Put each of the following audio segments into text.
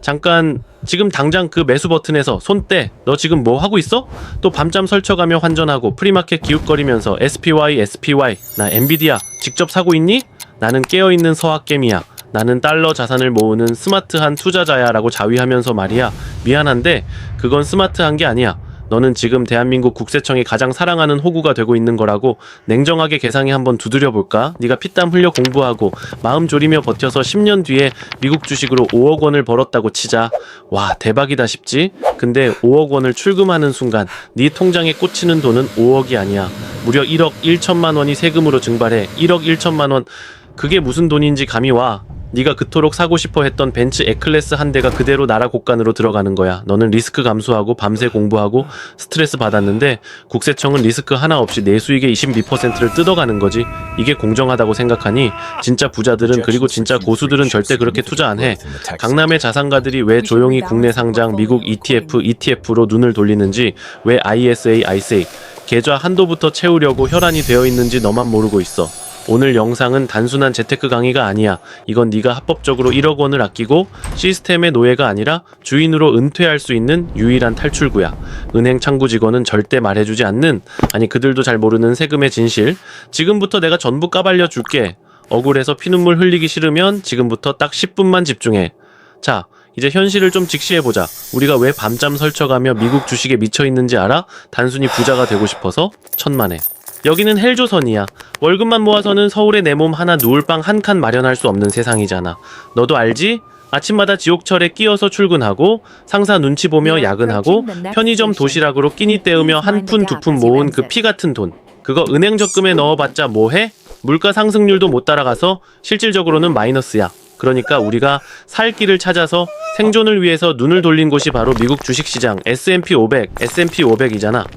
잠깐 지금 당장 그 매수 버튼에서 손 떼. 너 지금 뭐 하고 있어? 또 밤잠 설쳐가며 환전하고 프리마켓 기웃거리면서 SPY 나 엔비디아 직접 사고 있니? 나는 깨어있는 서학개미야. 나는 달러 자산을 모으는 스마트한 투자자야 라고 자위하면서 말이야. 미안한데 그건 스마트한 게 아니야. 너는 지금 대한민국 국세청이 가장 사랑하는 호구가 되고 있는 거라고. 냉정하게 계상에 한번 두드려볼까? 네가 피땀 흘려 공부하고 마음 졸이며 버텨서 10년 뒤에 미국 주식으로 5억 원을 벌었다고 치자. 와, 대박이다 싶지? 근데 5억 원을 출금하는 순간 네 통장에 꽂히는 돈은 5억이 아니야. 무려 1억 1천만 원이 세금으로 증발해. 1억 1천만 원. 그게 무슨 돈인지 감이 와. 네가 그토록 사고 싶어 했던 벤츠 E클래스 한 대가 그대로 나라 곳간으로 들어가는 거야. 너는 리스크 감수하고 밤새 공부하고 스트레스 받았는데 국세청은 리스크 하나 없이 내 수익의 22%를 뜯어가는 거지. 이게 공정하다고 생각하니? 진짜 부자들은 그리고 진짜 고수들은 절대 그렇게 투자 안 해. 강남의 자산가들이 왜 조용히 국내 상장 미국 ETF로 눈을 돌리는지, 왜 ISA 계좌 한도부터 채우려고 혈안이 되어 있는지 너만 모르고 있어. 오늘 영상은 단순한 재테크 강의가 아니야. 이건 네가 합법적으로 1억 원을 아끼고 시스템의 노예가 아니라 주인으로 은퇴할 수 있는 유일한 탈출구야. 은행 창구 직원은 절대 말해주지 않는, 아니 그들도 잘 모르는 세금의 진실. 지금부터 내가 전부 까발려 줄게. 억울해서 피눈물 흘리기 싫으면 지금부터 딱 10분만 집중해. 자, 이제 현실을 좀 직시해보자. 우리가 왜 밤잠 설쳐가며 미국 주식에 미쳐있는지 알아? 단순히 부자가 되고 싶어서? 천만에. 여기는 헬조선이야. 월급만 모아서는 서울에 내 몸 하나 누울 방 한 칸 마련할 수 없는 세상이잖아. 너도 알지? 아침마다 지옥철에 끼어서 출근하고 상사 눈치 보며 야근하고 편의점 도시락으로 끼니 때우며 한 푼 두 푼 모은 그 피 같은 돈. 그거 은행 적금에 넣어봤자 뭐해? 물가 상승률도 못 따라가서 실질적으로는 마이너스야. 그러니까 우리가 살 길을 찾아서 생존을 위해서 눈을 돌린 곳이 바로 미국 주식시장 S&P 500이잖아.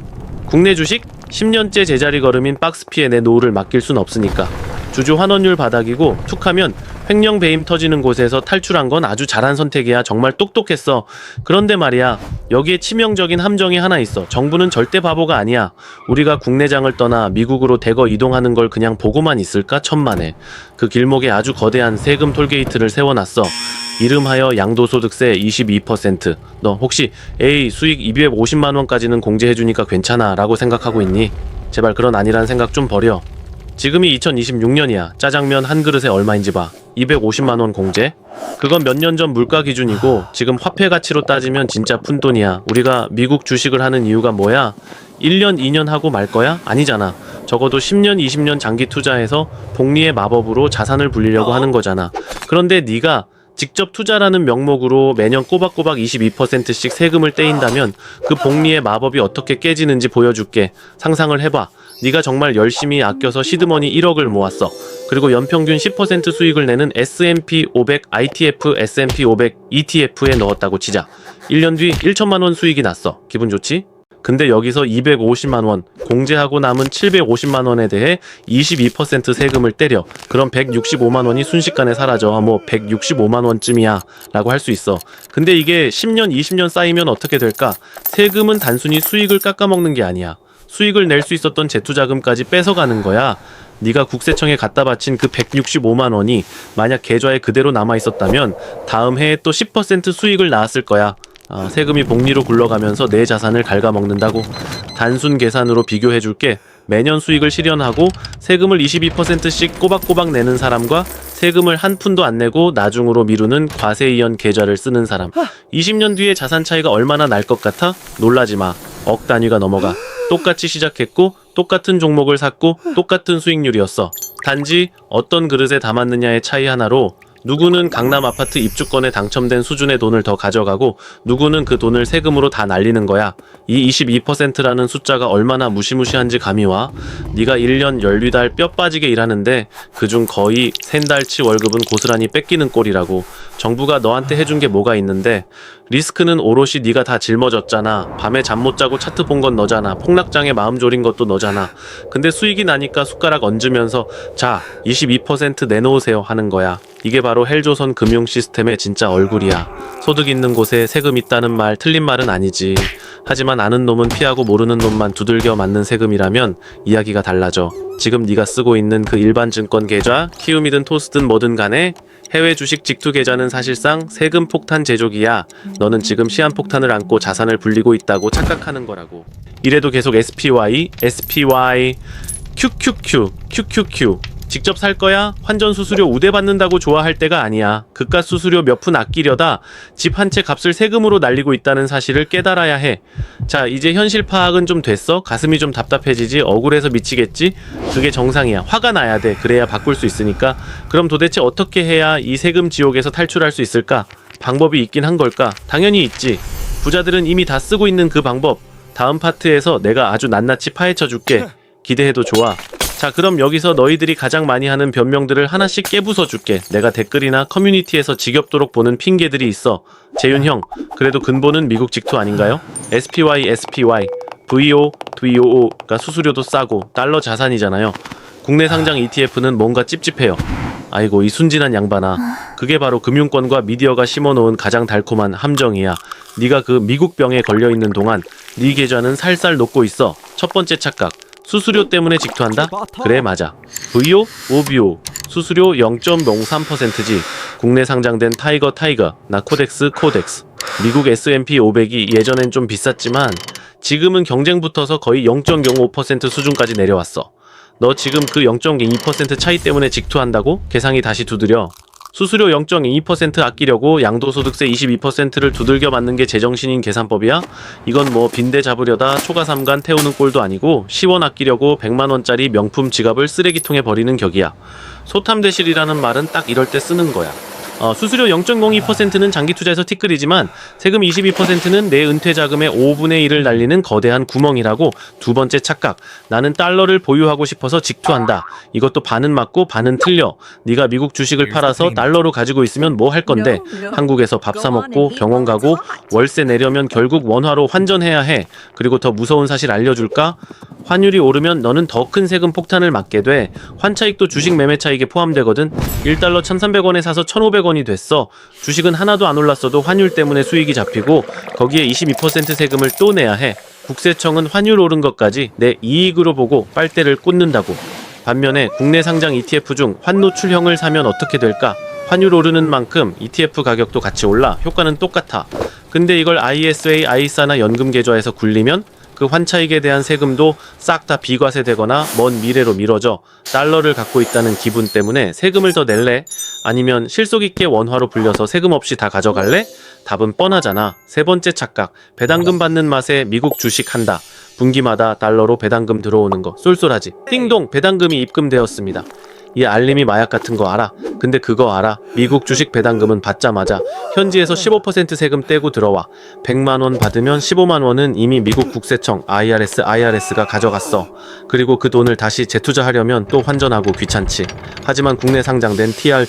국내 주식? 10년째 제자리 걸음인 박스피에 내 노후를 맡길 순 없으니까. 주주 환원율 바닥이고 툭하면 횡령 배임 터지는 곳에서 탈출한 건 아주 잘한 선택이야. 정말 똑똑했어. 그런데 말이야, 여기에 치명적인 함정이 하나 있어. 정부는 절대 바보가 아니야. 우리가 국내장을 떠나 미국으로 대거 이동하는 걸 그냥 보고만 있을까? 천만에. 그 길목에 아주 거대한 세금 톨게이트를 세워놨어. 이름하여 양도소득세 22%. 너 혹시 에이 수익 250만원까지는 공제해주니까 괜찮아 라고 생각하고 있니? 제발 그런 아니란 생각 좀 버려. 지금이 2026년이야. 짜장면 한 그릇에 얼마인지 봐. 250만원 공제? 그건 몇 년 전 물가 기준이고 지금 화폐 가치로 따지면 진짜 푼돈이야. 우리가 미국 주식을 하는 이유가 뭐야? 1년 2년 하고 말 거야? 아니잖아. 적어도 10년 20년 장기 투자해서 복리의 마법으로 자산을 불리려고 하는 거잖아. 그런데 네가 직접 투자라는 명목으로 매년 꼬박꼬박 22%씩 세금을 떼인다면 그 복리의 마법이 어떻게 깨지는지 보여줄게. 상상을 해봐. 네가 정말 열심히 아껴서 시드머니 1억을 모았어. 그리고 연평균 10% 수익을 내는 S&P 500 ITF S&P 500 ETF에 넣었다고 치자. 1년 뒤 1천만원 수익이 났어. 기분 좋지? 근데 여기서 250만원 공제하고 남은 750만원에 대해 22% 세금을 때려. 그럼 165만원이 순식간에 사라져. 뭐 165만원쯤이야 라고 할 수 있어. 근데 이게 10년 20년 쌓이면 어떻게 될까? 세금은 단순히 수익을 깎아먹는 게 아니야. 수익을 낼 수 있었던 재투자금까지 뺏어가는 거야. 네가 국세청에 갖다 바친 그 165만원이 만약 계좌에 그대로 남아있었다면 다음 해에 또 10% 수익을 낳았을 거야. 세금이 복리로 굴러가면서 내 자산을 갉아먹는다고. 단순 계산으로 비교해줄게. 매년 수익을 실현하고 세금을 22%씩 꼬박꼬박 내는 사람과 세금을 한 푼도 안 내고 나중으로 미루는 과세이연 계좌를 쓰는 사람. 20년 뒤에 자산 차이가 얼마나 날 것 같아? 놀라지 마. 억 단위가 넘어가. 똑같이 시작했고 똑같은 종목을 샀고 똑같은 수익률이었어. 단지 어떤 그릇에 담았느냐의 차이 하나로 누구는 강남 아파트 입주권에 당첨된 수준의 돈을 더 가져가고 누구는 그 돈을 세금으로 다 날리는 거야. 이 22%라는 숫자가 얼마나 무시무시한지 감이 와. 네가 1년 12달 뼈 빠지게 일하는데 그중 거의 샌달치 월급은 고스란히 뺏기는 꼴이라고. 정부가 너한테 해준 게 뭐가 있는데? 리스크는 오롯이 네가 다 짊어졌잖아. 밤에 잠 못 자고 차트 본 건 너잖아. 폭락장에 마음 졸인 것도 너잖아. 근데 수익이 나니까 숟가락 얹으면서 자 22% 내놓으세요 하는 거야. 이게 바로 헬조선 금융 시스템의 진짜 얼굴이야. 소득 있는 곳에 세금 있다는 말 틀린 말은 아니지. 하지만 아는 놈은 피하고 모르는 놈만 두들겨 맞는 세금이라면 이야기가 달라져. 지금 네가 쓰고 있는 그 일반 증권 계좌, 키움이든 토스든 뭐든 간에 해외 주식 직투 계좌는 사실상 세금 폭탄 제조기야. 너는 지금 시한폭탄을 안고 자산을 불리고 있다고 착각하는 거라고. 이래도 계속 SPY, SPY, QQQ, QQQ. 직접 살 거야? 환전 수수료 우대 받는다고 좋아할 때가 아니야. 그깟 수수료 몇 푼 아끼려다 집 한 채 값을 세금으로 날리고 있다는 사실을 깨달아야 해. 자, 이제 현실 파악은 좀 됐어? 가슴이 좀 답답해지지? 억울해서 미치겠지? 그게 정상이야. 화가 나야 돼. 그래야 바꿀 수 있으니까. 그럼 도대체 어떻게 해야 이 세금 지옥에서 탈출할 수 있을까? 방법이 있긴 한 걸까? 당연히 있지. 부자들은 이미 다 쓰고 있는 그 방법. 다음 파트에서 내가 아주 낱낱이 파헤쳐 줄게. 기대해도 좋아. 자, 그럼 여기서 너희들이 가장 많이 하는 변명들을 하나씩 깨부숴 줄게. 내가 댓글이나 커뮤니티에서 지겹도록 보는 핑계들이 있어. 재윤 형, 그래도 근본은 미국 직투 아닌가요? SPY, SPY, VO, VOO가 수수료도 싸고 달러 자산이잖아요. 국내 상장 ETF는 뭔가 찝찝해요. 아이고, 이 순진한 양반아. 그게 바로 금융권과 미디어가 심어놓은 가장 달콤한 함정이야. 네가 그 미국 병에 걸려있는 동안 네 계좌는 살살 녹고 있어. 첫 번째 착각. 수수료 때문에 직투한다? 그래, 맞아. VO, OBO, 수수료 0.03%지. 국내 상장된 타이거, 나 코덱스, 미국 S&P 500이 예전엔 좀 비쌌지만 지금은 경쟁 붙어서 거의 0.05% 수준까지 내려왔어. 너 지금 그 0.2% 차이 때문에 직투한다고? 계산이 다시 두드려. 수수료 0.2% 아끼려고 양도소득세 22%를 두들겨 맞는 게 제정신인 계산법이야? 이건 뭐 빈대 잡으려다 초가삼간 태우는 꼴도 아니고 10원 아끼려고 100만원짜리 명품 지갑을 쓰레기통에 버리는 격이야. 소탐대실이라는 말은 딱 이럴 때 쓰는 거야. 수수료 0.02%는 장기 투자에서 티끌이지만 세금 22%는 내 은퇴 자금의 5분의 1을 날리는 거대한 구멍이라고. 두 번째 착각. 나는 달러를 보유하고 싶어서 직투한다. 이것도 반은 맞고 반은 틀려. 네가 미국 주식을 팔아서 달러로 가지고 있으면 뭐 할 건데? 한국에서 밥 사 먹고 병원 가고 월세 내려면 결국 원화로 환전해야 해. 그리고 더 무서운 사실 알려줄까? 환율이 오르면 너는 더 큰 세금 폭탄을 맞게 돼. 환차익도 주식 매매 차익에 포함되거든. 1달러 1,300원에 사서 1,500원이 됐어. 주식은 하나도 안 올랐어도 환율 때문에 수익이 잡히고 거기에 22% 세금을 또 내야 해. 국세청은 환율 오른 것까지 내 이익으로 보고 빨대를 꽂는다고. 반면에 국내 상장 ETF 중 환노출형을 사면 어떻게 될까? 환율 오르는 만큼 ETF 가격도 같이 올라. 효과는 똑같아. 근데 이걸 ISA, ISA나 연금 계좌에서 굴리면 그 환차익에 대한 세금도 싹 다 비과세되거나 먼 미래로 미뤄져. 달러를 갖고 있다는 기분 때문에 세금을 더 낼래? 아니면 실속 있게 원화로 불려서 세금 없이 다 가져갈래? 답은 뻔하잖아. 세 번째 착각. 배당금 받는 맛에 미국 주식 한다. 분기마다 달러로 배당금 들어오는 거 쏠쏠하지. 띵동, 배당금이 입금되었습니다. 이 알림이 마약 같은 거 알아? 근데 그거 알아? 미국 주식 배당금은 받자마자 현지에서 15% 세금 떼고 들어와. 100만원 받으면 15만원은 이미 미국 국세청 IRS가 가져갔어. 그리고 그 돈을 다시 재투자하려면 또 환전하고 귀찮지. 하지만 국내 상장된 TR,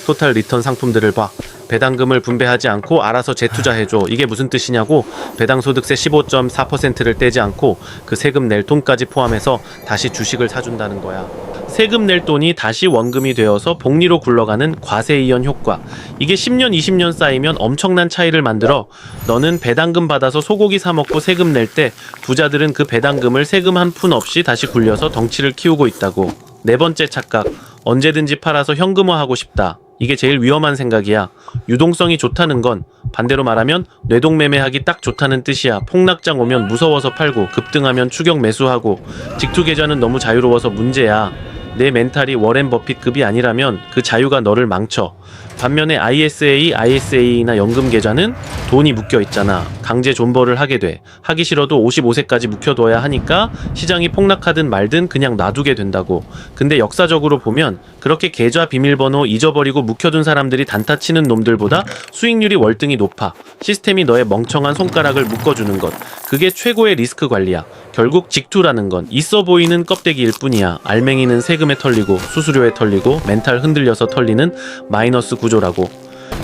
토탈 리턴 상품들을 봐. 배당금을 분배하지 않고 알아서 재투자해줘. 이게 무슨 뜻이냐고? 배당소득세 15.4%를 떼지 않고 그 세금 낼 돈까지 포함해서 다시 주식을 사준다는 거야. 세금 낼 돈이 다시 원금이 되어서 복리로 굴러가는 과세이연 효과. 이게 10년, 20년 쌓이면 엄청난 차이를 만들어. 너는 배당금 받아서 소고기 사 먹고 세금 낼 때 부자들은 그 배당금을 세금 한 푼 없이 다시 굴려서 덩치를 키우고 있다고. 네 번째 착각. 언제든지 팔아서 현금화하고 싶다. 이게 제일 위험한 생각이야. 유동성이 좋다는 건 반대로 말하면 뇌동매매하기 딱 좋다는 뜻이야. 폭락장 오면 무서워서 팔고 급등하면 추격 매수하고. 직투 계좌는 너무 자유로워서 문제야. 내 멘탈이 워렌 버핏급이 아니라면 그 자유가 너를 망쳐. 반면에 ISA, ISA나 연금 계좌는 돈이 묶여 있잖아. 강제 존버를 하게 돼. 하기 싫어도 55세까지 묵혀둬야 하니까 시장이 폭락하든 말든 그냥 놔두게 된다고. 근데 역사적으로 보면 그렇게 계좌 비밀번호 잊어버리고 묵혀둔 사람들이 단타치는 놈들보다 수익률이 월등히 높아. 시스템이 너의 멍청한 손가락을 묶어주는 것. 그게 최고의 리스크 관리야. 결국 직투라는 건 있어 보이는 껍데기일 뿐이야. 알맹이는 세금에 털리고 수수료에 털리고 멘탈 흔들려서 털리는 마이너스 구조라고.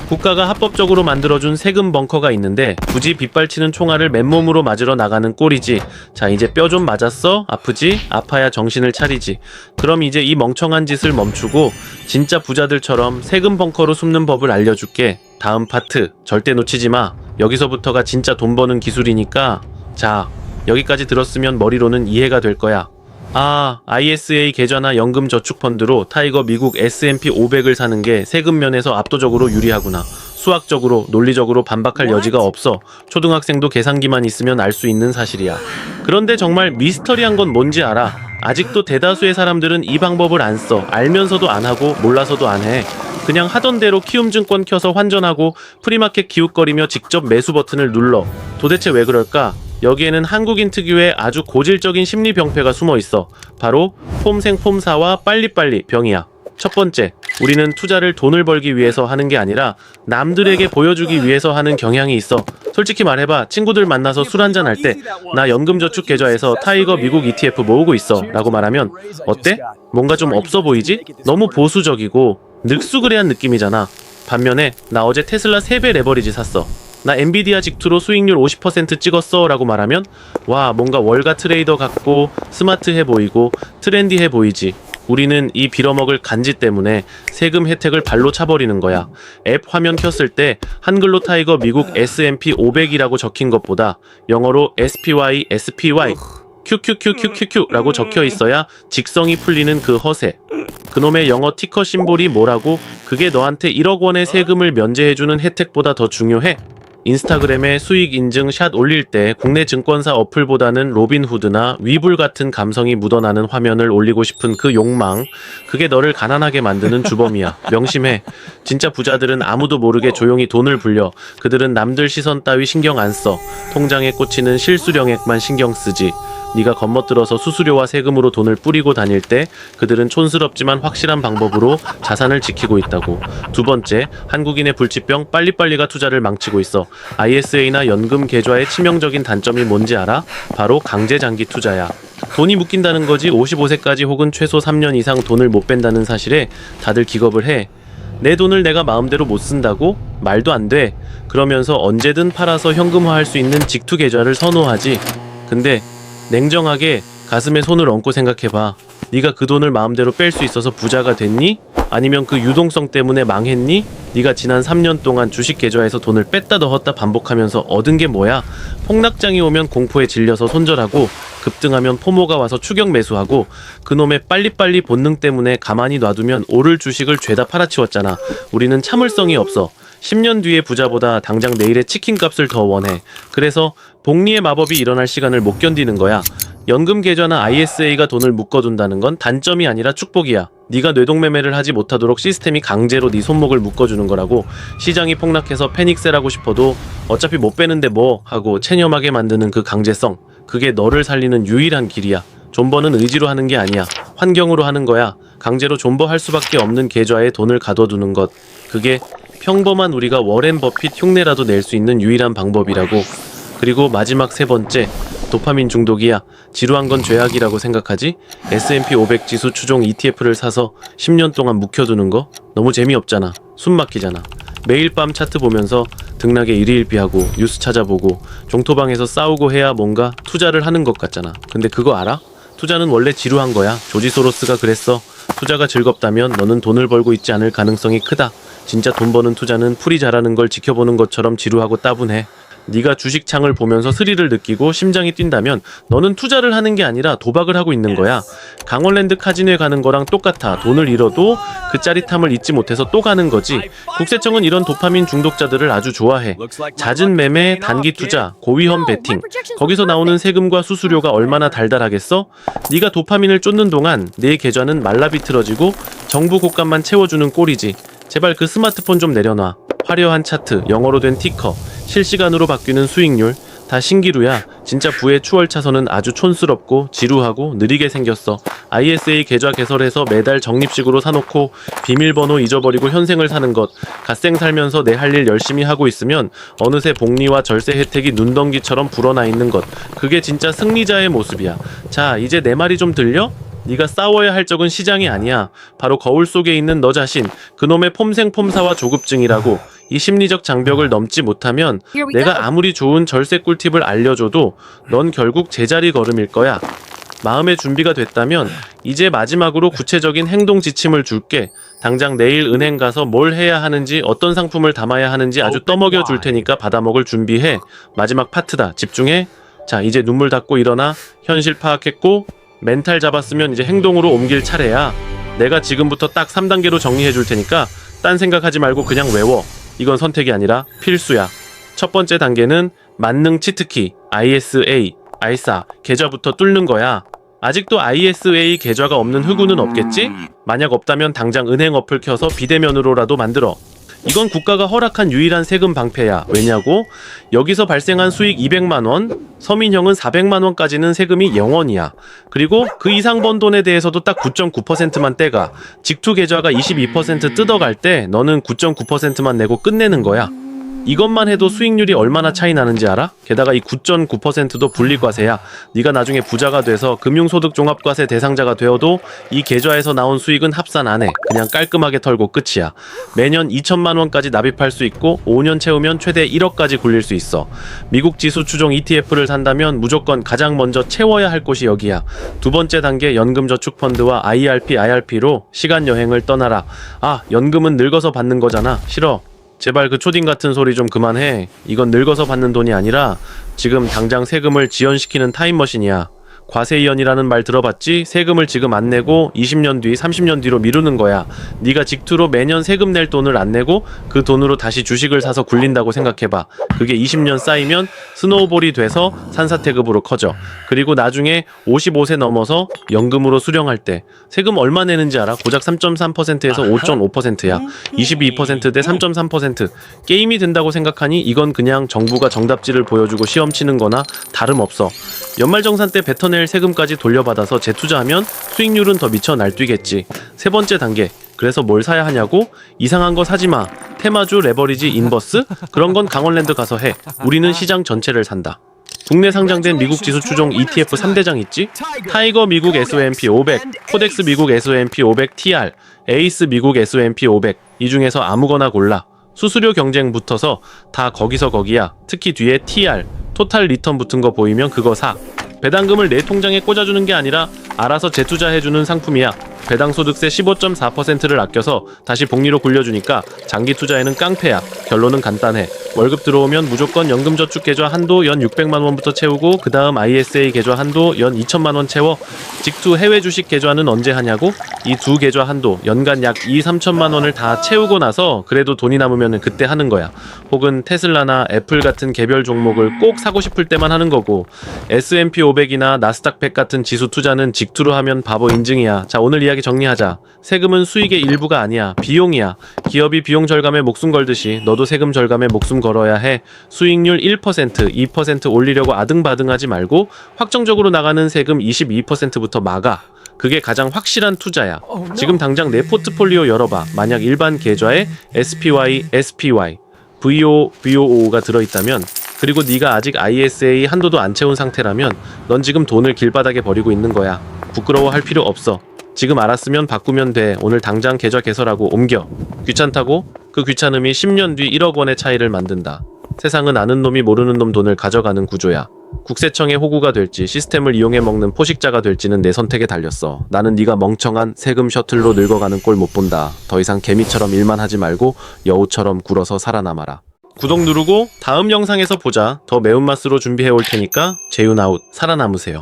국가가 합법적으로 만들어준 세금 벙커가 있는데 굳이 빗발치는 총알을 맨몸으로 맞으러 나가는 꼴이지. 자, 이제 뼈 좀 맞았어? 아프지? 아파야 정신을 차리지. 그럼 이제 이 멍청한 짓을 멈추고 진짜 부자들처럼 세금 벙커로 숨는 법을 알려줄게. 다음 파트 절대 놓치지 마. 여기서부터가 진짜 돈 버는 기술이니까. 자, 여기까지 들었으면 머리로는 이해가 될 거야. ISA 계좌나 연금저축펀드로 타이거 미국 S&P 500을 사는 게 세금 면에서 압도적으로 유리하구나. 수학적으로, 논리적으로 반박할 여지가 없어. 초등학생도 계산기만 있으면 알 수 있는 사실이야. 그런데 정말 미스터리한 건 뭔지 알아? 아직도 대다수의 사람들은 이 방법을 안 써. 알면서도 안 하고 몰라서도 안 해. 그냥 하던 대로 키움증권 켜서 환전하고 프리마켓 기웃거리며 직접 매수 버튼을 눌러. 도대체 왜 그럴까? 여기에는 한국인 특유의 아주 고질적인 심리 병폐가 숨어 있어. 바로 폼생폼사와 빨리빨리 병이야. 첫 번째, 우리는 투자를 돈을 벌기 위해서 하는 게 아니라 남들에게 보여주기 위해서 하는 경향이 있어. 솔직히 말해봐. 친구들 만나서 술 한잔 할 때 나 연금저축 계좌에서 타이거 미국 ETF 모으고 있어 라고 말하면 어때? 뭔가 좀 없어 보이지? 너무 보수적이고 늑수그레한 느낌이잖아. 반면에 나 어제 테슬라 3배 레버리지 샀어. 나 엔비디아 직투로 수익률 50% 찍었어 라고 말하면 와, 뭔가 월가 트레이더 같고 스마트해 보이고 트렌디해 보이지. 우리는 이 빌어먹을 간지 때문에 세금 혜택을 발로 차버리는 거야. 앱 화면 켰을 때 한글로 타이거 미국 S&P 500이라고 적힌 것보다 영어로 SPY, SPY, QQQQQQ라고 적혀 있어야 직성이 풀리는 그 허세. 그놈의 영어 티커 심볼이 뭐라고? 그게 너한테 1억 원의 세금을 면제해주는 혜택보다 더 중요해? 인스타그램에 수익 인증 샷 올릴 때 국내 증권사 어플보다는 로빈후드나 위불 같은 감성이 묻어나는 화면을 올리고 싶은 그 욕망, 그게 너를 가난하게 만드는 주범이야. 명심해. 진짜 부자들은 아무도 모르게 조용히 돈을 불려. 그들은 남들 시선 따위 신경 안 써. 통장에 꽂히는 실수령액만 신경 쓰지. 네가 겉멋들어서 수수료와 세금으로 돈을 뿌리고 다닐 때 그들은 촌스럽지만 확실한 방법으로 자산을 지키고 있다고. 두 번째, 한국인의 불치병 빨리빨리가 투자를 망치고 있어. ISA나 연금 계좌의 치명적인 단점이 뭔지 알아? 바로 강제장기 투자야. 돈이 묶인다는 거지. 55세까지 혹은 최소 3년 이상 돈을 못 뺀다는 사실에 다들 기겁을 해. 내 돈을 내가 마음대로 못 쓴다고? 말도 안 돼. 그러면서 언제든 팔아서 현금화할 수 있는 직투 계좌를 선호하지. 근데 냉정하게 가슴에 손을 얹고 생각해봐. 네가 그 돈을 마음대로 뺄 수 있어서 부자가 됐니? 아니면 그 유동성 때문에 망했니? 네가 지난 3년 동안 주식 계좌에서 돈을 뺐다 넣었다 반복하면서 얻은 게 뭐야? 폭락장이 오면 공포에 질려서 손절하고 급등하면 포모가 와서 추격 매수하고 그놈의 빨리빨리 본능 때문에 가만히 놔두면 오를 주식을 죄다 팔아치웠잖아. 우리는 참을성이 없어. 10년 뒤의 부자보다 당장 내일의 치킨값을 더 원해. 그래서 복리의 마법이 일어날 시간을 못 견디는 거야. 연금 계좌나 ISA가 돈을 묶어둔다는 건 단점이 아니라 축복이야. 네가 뇌동매매를 하지 못하도록 시스템이 강제로 네 손목을 묶어주는 거라고. 시장이 폭락해서 패닉셀하고 싶어도 어차피 못 빼는데 뭐 하고 체념하게 만드는 그 강제성. 그게 너를 살리는 유일한 길이야. 존버는 의지로 하는 게 아니야. 환경으로 하는 거야. 강제로 존버할 수밖에 없는 계좌에 돈을 가둬두는 것. 그게 평범한 우리가 워렌 버핏 흉내라도 낼 수 있는 유일한 방법이라고. 그리고 마지막 세 번째, 도파민 중독이야. 지루한 건 죄악이라고 생각하지? S&P 500 지수 추종 ETF를 사서 10년 동안 묵혀두는 거? 너무 재미없잖아. 숨 막히잖아. 매일 밤 차트 보면서 등락에 일희일비하고 뉴스 찾아보고 종토방에서 싸우고 해야 뭔가 투자를 하는 것 같잖아. 근데 그거 알아? 투자는 원래 지루한 거야. 조지 소로스가 그랬어. 투자가 즐겁다면 너는 돈을 벌고 있지 않을 가능성이 크다. 진짜 돈 버는 투자는 풀이 자라는 걸 지켜보는 것처럼 지루하고 따분해. 네가 주식창을 보면서 스릴을 느끼고 심장이 뛴다면 너는 투자를 하는 게 아니라 도박을 하고 있는 거야. 강원랜드 카지노에 가는 거랑 똑같아. 돈을 잃어도 그 짜릿함을 잊지 못해서 또 가는 거지. 국세청은 이런 도파민 중독자들을 아주 좋아해. 잦은 매매, 단기 투자, 고위험 베팅. 거기서 나오는 세금과 수수료가 얼마나 달달하겠어? 네가 도파민을 쫓는 동안 내 계좌는 말라비틀어지고 정부 곳간만 채워주는 꼴이지. 제발 그 스마트폰 좀 내려놔. 화려한 차트, 영어로 된 티커, 실시간으로 바뀌는 수익률, 다 신기루야. 진짜 부의 추월차선은 아주 촌스럽고 지루하고 느리게 생겼어. ISA 계좌 개설해서 매달 적립식으로 사놓고 비밀번호 잊어버리고 현생을 사는 것. 갓생 살면서 내 할 일 열심히 하고 있으면 어느새 복리와 절세 혜택이 눈덩이처럼 불어나 있는 것. 그게 진짜 승리자의 모습이야. 자, 이제 내 말이 좀 들려? 네가 싸워야 할 적은 시장이 아니야. 바로 거울 속에 있는 너 자신. 그놈의 폼생폼사와 조급증이라고. 이 심리적 장벽을 넘지 못하면 내가 아무리 좋은 절세 꿀팁을 알려줘도 넌 결국 제자리 걸음일 거야. 마음의 준비가 됐다면 이제 마지막으로 구체적인 행동 지침을 줄게. 당장 내일 은행 가서 뭘 해야 하는지, 어떤 상품을 담아야 하는지 아주 떠먹여 줄 테니까 받아먹을 준비해. 마지막 파트다. 집중해. 자, 이제 눈물 닦고 일어나. 현실 파악했고 멘탈 잡았으면 이제 행동으로 옮길 차례야. 내가 지금부터 딱 3단계로 정리해 줄 테니까 딴 생각하지 말고 그냥 외워. 이건 선택이 아니라 필수야. 첫 번째 단계는 만능 치트키 ISA, 알싸 계좌부터 뚫는 거야. 아직도 ISA 계좌가 없는 흑우는 없겠지? 만약 없다면 당장 은행 어플 켜서 비대면으로라도 만들어. 이건 국가가 허락한 유일한 세금 방패야. 왜냐고? 여기서 발생한 수익 200만원, 서민형은 400만원까지는 세금이 0원이야. 그리고 그 이상 번 돈에 대해서도 딱 9.9%만 떼가. 직투 계좌가 22% 뜯어갈 때 너는 9.9%만 내고 끝내는 거야. 이것만 해도 수익률이 얼마나 차이 나는지 알아? 게다가 이 9.9%도 분리과세야. 네가 나중에 부자가 돼서 금융소득종합과세 대상자가 되어도 이 계좌에서 나온 수익은 합산 안 해. 그냥 깔끔하게 털고 끝이야. 매년 2천만 원까지 납입할 수 있고 5년 채우면 최대 1억까지 굴릴 수 있어. 미국 지수 추종 ETF를 산다면 무조건 가장 먼저 채워야 할 곳이 여기야. 두 번째 단계 연금저축펀드와 IRP로 시간 여행을 떠나라. 아, 연금은 늙어서 받는 거잖아. 싫어. 제발 그 초딩 같은 소리 좀 그만해. 이건 늙어서 받는 돈이 아니라 지금 당장 세금을 지연시키는 타임머신이야. 과세이연이라는 말 들어봤지? 세금을 지금 안 내고 20년 뒤, 30년 뒤로 미루는 거야. 네가 직투로 매년 세금 낼 돈을 안 내고 그 돈으로 다시 주식을 사서 굴린다고 생각해봐. 그게 20년 쌓이면 스노우볼이 돼서 산사태급으로 커져. 그리고 나중에 55세 넘어서 연금으로 수령할 때 세금 얼마 내는지 알아? 고작 3.3%에서 5.5%야. 22% 대 3.3%. 게임이 된다고 생각하니 이건 그냥 정부가 정답지를 보여주고 시험 치는 거나 다름없어. 연말정산 때 뱉어낼 세금까지 돌려받아서 재투자하면 수익률은 더 미쳐 날뛰겠지. 세 번째 단계. 그래서 뭘 사야 하냐고? 이상한 거 사지마. 테마주, 레버리지, 인버스? 그런 건 강원랜드 가서 해. 우리는 시장 전체를 산다. 국내 상장된 미국 지수 추종 ETF 3대장 있지? 타이거 미국 S&P 500, 코덱스 미국 S&P 500 TR, 에이스 미국 S&P 500. 이 중에서 아무거나 골라. 수수료 경쟁 붙어서 다 거기서 거기야. 특히 뒤에 TR, 토탈 리턴 붙은 거 보이면 그거 사. 배당금을 내 통장에 꽂아주는 게 아니라 알아서 재투자해주는 상품이야. 배당소득세 15.4%를 아껴서 다시 복리로 굴려주니까 장기 투자에는 깡패야. 결론은 간단해. 월급 들어오면 무조건 연금저축계좌 한도 연 600만 원부터 채우고 그 다음 ISA 계좌 한도 연 2천만 원 채워. 직투 해외 주식 계좌는 언제 하냐고? 이 두 계좌 한도 연간 약 2-3천만 원을 다 채우고 나서 그래도 돈이 남으면 그때 하는 거야. 혹은 테슬라나 애플 같은 개별 종목을 꼭 사고 싶을 때만 하는 거고, S&P 500이나 나스닥 100 같은 지수 투자는 직투로 하면 바보 인증이야. 자, 오늘 이야기 정리하자. 세금은 수익의 일부가 아니야. 비용이야. 기업이 비용 절감에 목숨 걸듯이 너도 세금 절감에 목숨 걸어야 해. 수익률 1%, 2% 올리려고 아등바등하지 말고 확정적으로 나가는 세금 22%부터 막아. 그게 가장 확실한 투자야. 지금 당장 내 포트폴리오 열어봐. 만약 일반 계좌에 SPY, VO, VOO가 들어있다면, 그리고 네가 아직 ISA 한도도 안 채운 상태라면 넌 지금 돈을 길바닥에 버리고 있는 거야. 부끄러워할 필요 없어. 지금 알았으면 바꾸면 돼. 오늘 당장 계좌 개설하고 옮겨. 귀찮다고? 그 귀찮음이 10년 뒤 1억 원의 차이를 만든다. 세상은 아는 놈이 모르는 놈 돈을 가져가는 구조야. 국세청의 호구가 될지 시스템을 이용해 먹는 포식자가 될지는 내 선택에 달렸어. 나는 네가 멍청한 세금 셔틀로 늙어가는 꼴 못 본다. 더 이상 개미처럼 일만 하지 말고 여우처럼 굴어서 살아남아라. 구독 누르고 다음 영상에서 보자. 더 매운맛으로 준비해 올 테니까 재윤아웃. 살아남으세요.